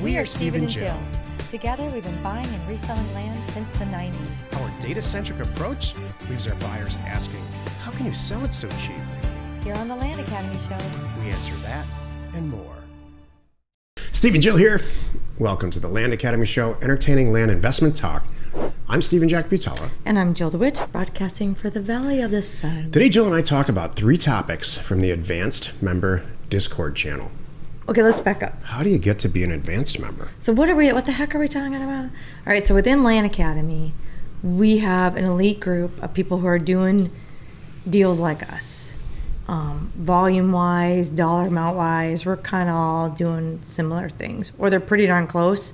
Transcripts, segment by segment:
We are Steve and Jill. Together, we've been buying and reselling land since the 90s. Our data-centric approach leaves our buyers asking, how can you sell it so cheap? Here on the Land Academy Show, We answer that and more. Steve and Jill here. Welcome to the Land Academy Show, entertaining land investment talk. I'm Stephen Jack Butala. And I'm Jill DeWitt, broadcasting for the Valley of the Sun. Today, Jill and I talk about 3 topics from the Advanced Member Discord channel. Okay, let's back up. How do you get to be an advanced member? So what the heck are we talking about? All right, so within Land Academy, we have an elite group of people who are doing deals like us. Volume-wise, dollar amount-wise, we're kind of all doing similar things. Or they're pretty darn close,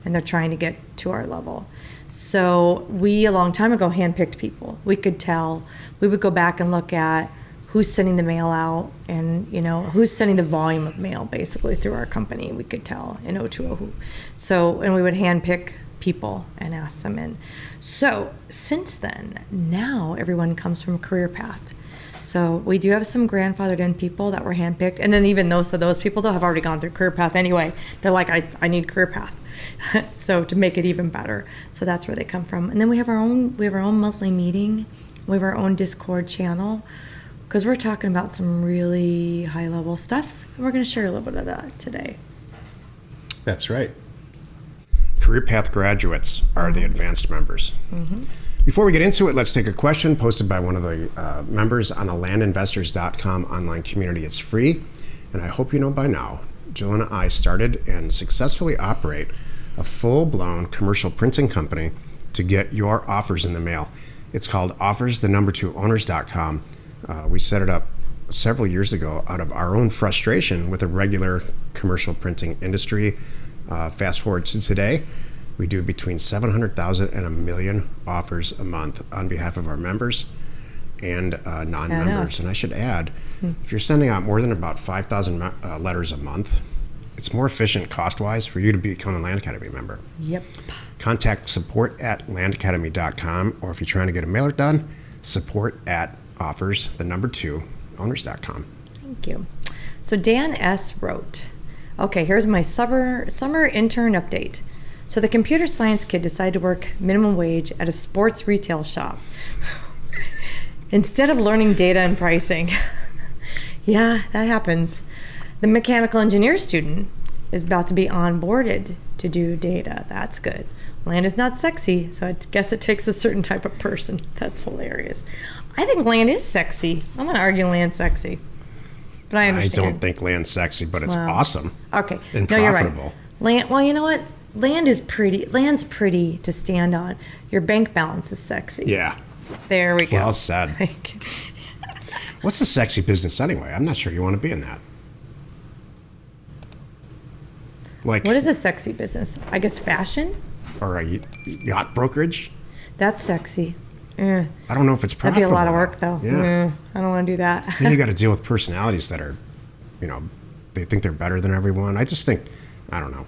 and they're trying to get to our level. So we, a long time ago, handpicked people. We could tell. We would go back and look at who's sending the mail out and, who's sending the volume of mail, basically, through our company. We could tell in O2O who. So, and we would handpick people and ask them in. So since then, now everyone comes from a career path. So we do have some grandfathered in people that were handpicked, and then even those people though have already gone through career path anyway. They're like, I need career path, so to make it even better. So that's where they come from. And then we have our own monthly meeting. We have our own Discord channel because we're talking about some really high level stuff, and we're going to share a little bit of that today. That's right. Career path graduates are the advanced members. Mm-hmm. Before we get into it, let's take a question posted by one of the members on the landinvestors.com online community. It's free, and I hope you know by now, Jill and I started and successfully operate a full-blown commercial printing company to get your offers in the mail. It's called offers2owners.com. We set it up several years ago out of our own frustration with the regular commercial printing industry. Fast forward to today, we do between 700,000 and 1 million offers a month on behalf of our members and non-members. And I should add, if you're sending out more than about 5,000 letters a month, it's more efficient cost-wise for you to become a Land Academy member. Yep. Contact support@landacademy.com, or if you're trying to get a mailer done, support@offers2owners.com. Thank you. So Dan S. wrote, okay, here's my summer intern update. So the computer science kid decided to work minimum wage at a sports retail shop instead of learning data and pricing. Yeah, that happens. The mechanical engineer student is about to be onboarded to do data. That's good. Land is not sexy, so I guess it takes a certain type of person. That's hilarious. I think land is sexy. I'm going to argue land's sexy. But I understand. I don't think land's sexy, but it's awesome. Okay. And no, profitable. You're right. Land, well, you know what? Land is pretty. Land's pretty to stand on. Your bank balance is sexy. Yeah. There we go. Well said. What's a sexy business anyway? I'm not sure you want to be in that. Like, what is a sexy business? I guess fashion? Or a yacht brokerage? That's sexy. I don't know if it's profitable. That'd be a lot of work, though. Yeah. I don't want to do that. Then you got to deal with personalities that are, they think they're better than everyone. I just think, I don't know.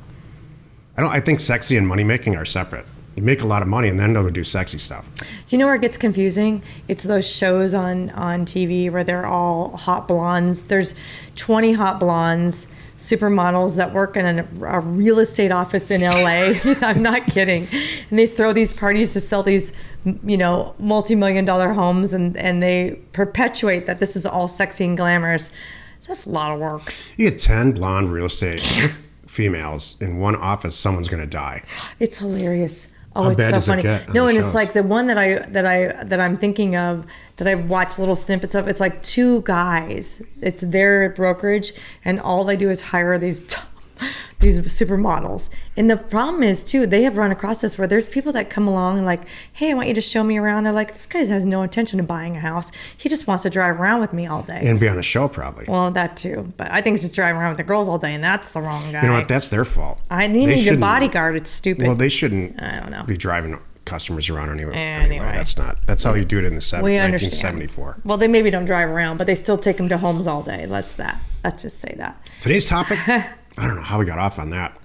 I think sexy and money making are separate. You make a lot of money and then they'll do sexy stuff. Do you know where it gets confusing? It's those shows on TV where they're all hot blondes. There's 20 hot blondes, supermodels that work in a real estate office in LA. I'm not kidding. And they throw these parties to sell these, multi-million-dollar homes, and they perpetuate that this is all sexy and glamorous. That's a lot of work. You get 10 blonde real estate females in one office, someone's going to die. It's hilarious. Oh, How it's bad so does funny. it get? No, and it's like the one that I'm thinking of that I've watched little snippets of. It's like 2 guys. It's their brokerage, and all they do is hire these supermodels. And the problem is too, they have run across this where there's people that come along and like, hey, I want you to show me around. They're like, this guy has no intention of buying a house. He just wants to drive around with me all day. And be on a show probably. Well, that too. But I think it's just driving around with the girls all day, and that's the wrong guy. You know what? That's their fault. They need a bodyguard. It's stupid. Well, they shouldn't I don't know. be driving customers around anyway. Anyway. That's how you do it in the 1974. Understand. Well, they maybe don't drive around, but they still take them to homes all day. Let's just say that. Today's topic, I don't know how we got off on that.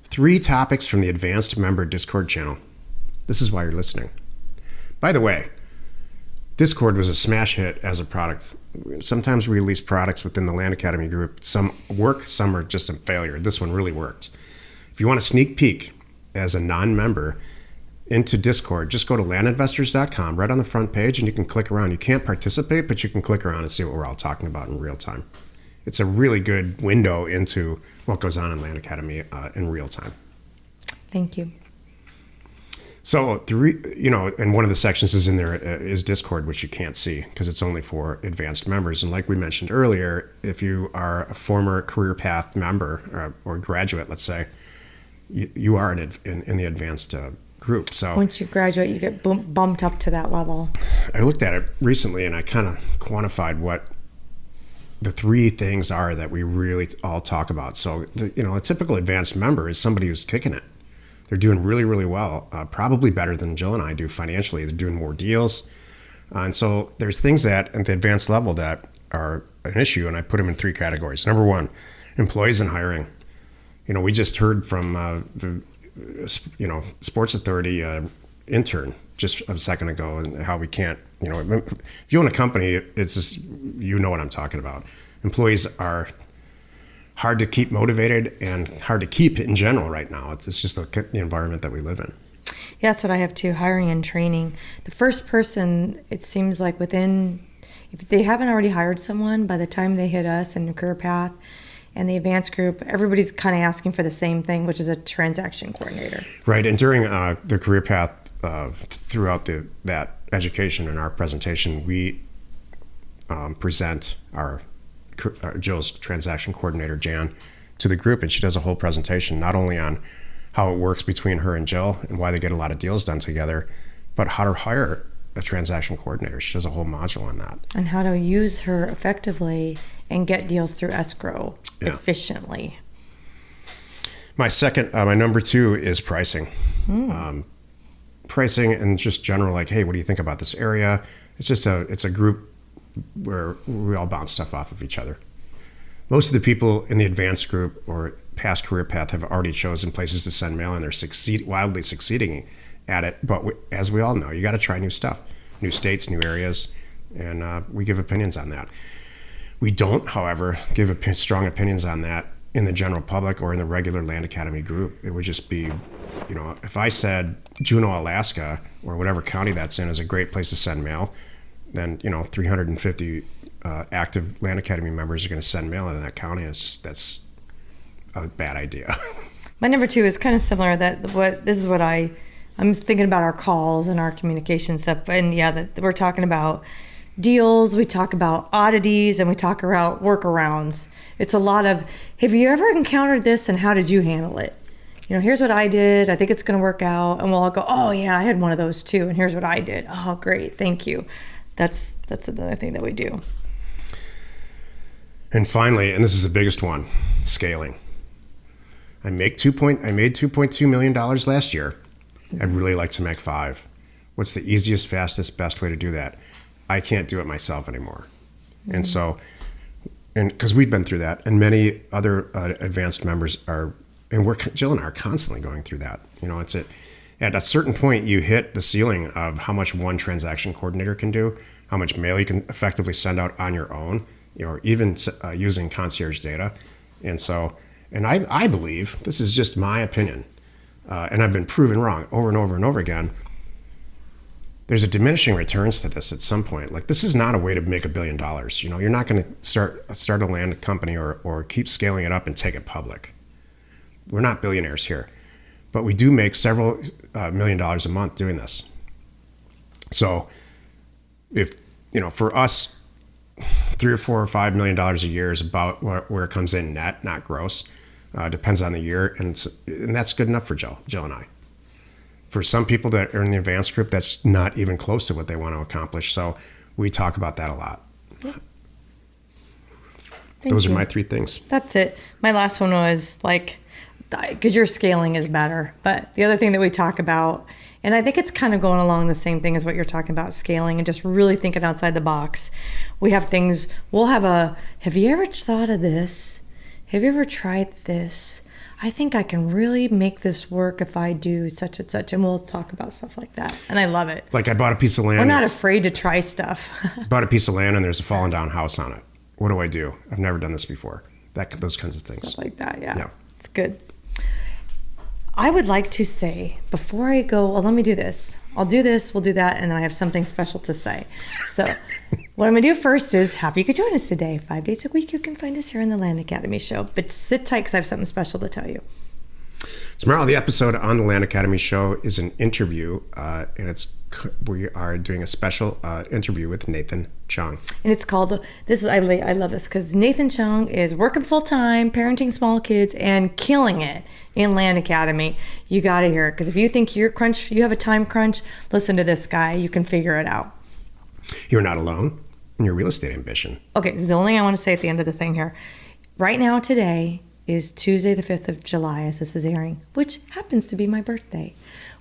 3 topics from the Advanced Member Discord channel. This is why you're listening. By the way, Discord was a smash hit as a product. Sometimes we release products within the Land Academy group. Some work, some are just a failure. This one really worked. If If you want a sneak peek as a non-member into Discord, just go to landinvestors.com right on the front page and you can click around. You can't participate, but you can click around and see what we're all talking about in real time. It's a really good window into what goes on in Land Academy in real time. Thank you. So, and one of the sections is in there is Discord, which you can't see because it's only for advanced members. And like we mentioned earlier, if you are a former career path member or graduate, let's say, you are in the advanced group. So once you graduate, you get bumped up to that level. I looked at it recently and I kind of quantified what the three things are that we really all talk about. So, a typical advanced member is somebody who's kicking it. They're doing really, really well, probably better than Jill and I do financially. They're doing more deals. And so there's things that at the advanced level that are an issue, and I put them in three categories. Number one, employees and hiring. We just heard from the Sports Authority intern just a second ago and how we can't, if you own a company, it's just, what I'm talking about. Employees are hard to keep motivated and hard to keep in general right now. It's just the environment that we live in. Yeah, that's what I have too, hiring and training. The first person, it seems like if they haven't already hired someone, by the time they hit us in the career path and the advanced group, everybody's kind of asking for the same thing, which is a transaction coordinator. Right, and during the career path, throughout that education and our presentation, we present our Jill's transaction coordinator, Jan, to the group, and she does a whole presentation not only on how it works between her and Jill and why they get a lot of deals done together, but how to hire a transaction coordinator. She does a whole module on that. And how to use her effectively and get deals through escrow efficiently. My number two is pricing. Pricing and just general, like, hey, what do you think about this area? It's a group where we all bounce stuff off of each other. Most of the people in the advanced group or past career path have already chosen places to send mail and they're wildly succeeding at it. But as we all know, you got to try new stuff, new states, new areas, and we give opinions on that. We don't, however, give strong opinions on that in the general public or in the regular Land Academy group. It would just be, if I said Juneau, Alaska, or whatever county that's in is a great place to send mail, then 350 active Land Academy members are going to send mail into that county. That's a bad idea. My number two is kind of similar. I'm thinking about our calls and our communication stuff, and that we're talking about deals, we talk about oddities, and we talk about workarounds. It's a lot of, have you ever encountered this and how did you handle it? Here's what I did. I think it's going to work out. And we'll all go, oh yeah, I had one of those too. And here's what I did. Oh, great. Thank you. That's another thing that we do. And finally, and this is the biggest one, scaling. I made $2.2 million last year. I'd really like to make $5 million. What's the easiest, fastest, best way to do that? I can't do it myself anymore. Mm-hmm. And so, because we've been through that, and many other advanced members are, and Jill and I are constantly going through that. At a certain point, you hit the ceiling of how much one transaction coordinator can do, how much mail you can effectively send out on your own, even using concierge data. And I believe, this is just my opinion, and I've been proven wrong over and over and over again, there's a diminishing returns to this at some point. Like, this is not a way to make $1 billion. You're not going to start a land company or keep scaling it up and take it public. We're not billionaires here. But we do make several $1 million a month doing this. So if, for us, $3 or $4 or $5 million a year is about where it comes in net, not gross. Depends on the year. And that's good enough for Jill and I. For some people that are in the advanced group, that's not even close to what they want to accomplish. So we talk about that a lot. Yeah. Those are my three things. That's it. My last one was because your scaling is better. But the other thing that we talk about, and I think it's kind of going along the same thing as what you're talking about, scaling and just really thinking outside the box. We have things, have you ever thought of this? Have you ever tried this? I think I can really make this work if I do such and such. And we'll talk about stuff like that. And I love it. Like, I bought a piece of land. We're not afraid to try stuff. Bought a piece of land and there's a fallen down house on it. What do I do? I've never done this before. Those kinds of things. Stuff like that, yeah. It's good. I would like to say before I go, well, let me do this. I'll do this, we'll do that, and then I have something special to say. So what I'm going to do first is happy you could join us today. 5 days a week, you can find us here on the Land Academy Show. But sit tight because I have something special to tell you. Tomorrow, the episode on the Land Academy Show is an interview, and we are doing a special interview with Nathan Chung. And it's called, I love this because Nathan Chung is working full-time, parenting small kids, and killing it in Land Academy. You got to hear it because if you think you have a time crunch, listen to this guy. You can figure it out. You're not alone in your real estate ambition. Okay, this is the only thing I want to say at the end of the thing here. Right now, today is Tuesday the 5th of July as this is airing, which happens to be my birthday,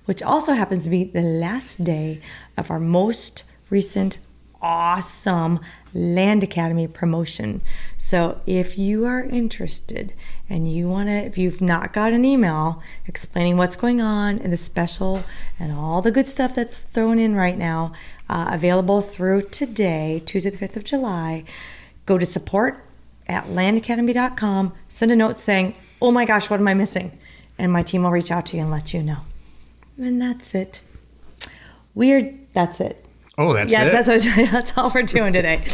which also happens to be the last day of our most recent awesome Land Academy promotion. So if you are interested and if you've not got an email explaining what's going on and the special and all the good stuff that's thrown in right now, available through today, Tuesday the 5th of July, go to support@landacademy.com, send a note saying, oh my gosh, what am I missing? And my team will reach out to you and let you know. And that's it. That's it. Oh, that's it? That's all we're doing today.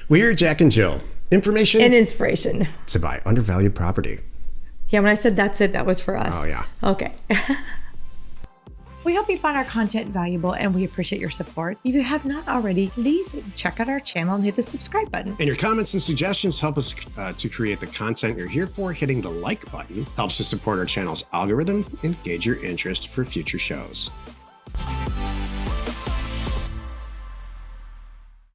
We're Jack and Jill. Information and inspiration to buy undervalued property. Yeah, when I said that's it, that was for us. Oh, yeah. Okay. We hope you find our content valuable and we appreciate your support. If you have not already, please check out our channel and hit the subscribe button. And your comments and suggestions help us to create the content you're here for. Hitting the like button helps to support our channel's algorithm and gauge your interest for future shows.